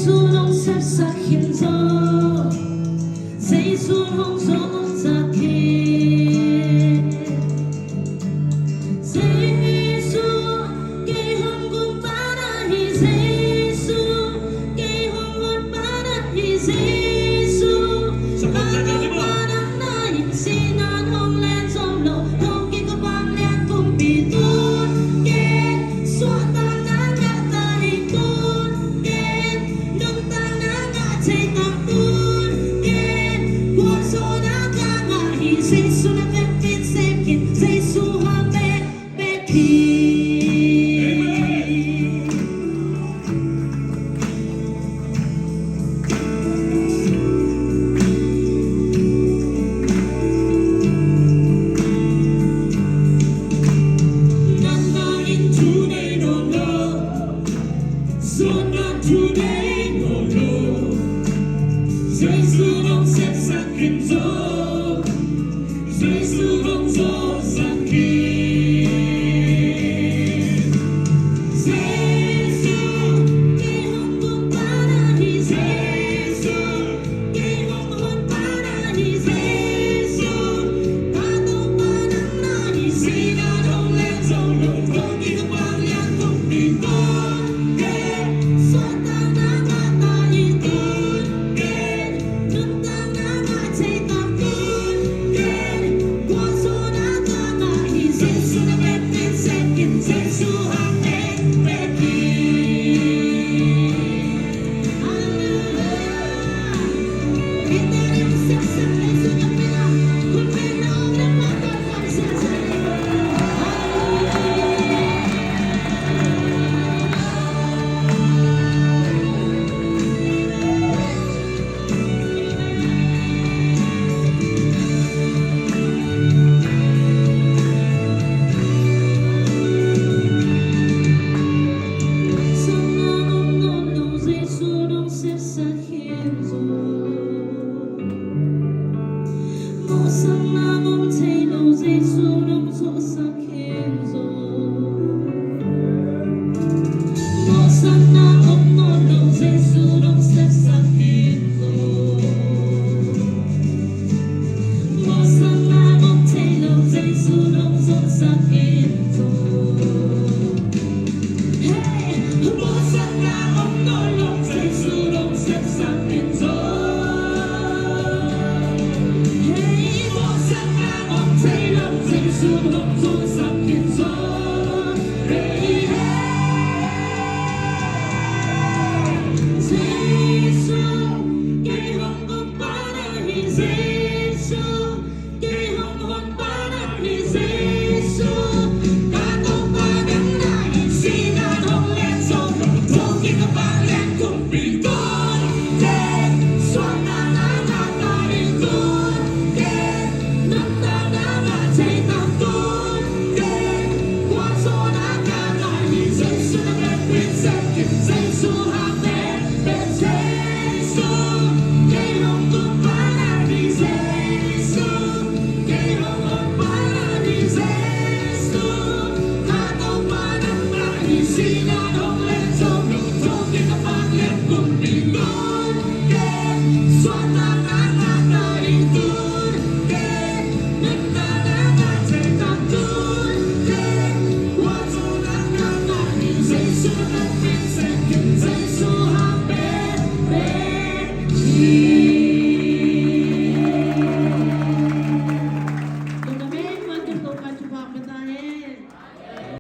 sulong sa hinzo Say sulong sulong sa kin Say su Kay hongkong para hi Say su Kay hongkong para hi Say su Bakong para na hi Sinan hong len som lo Hong ki ko bang lian kong pitun Ken Suat tang na nga tahi kun Ken Nung tang na nga chay tang kun Ken Kuan so na nga nga hi Say su na pet pit sep kin Say su ha pet pet kin Today no no, so not today no no. Say sulong sa kinzo, say sulong sa kin. Say su, kay hongkong para hi say su, kay hongkong para hi say su. Patong panang na hi sinan hong len song lo. Be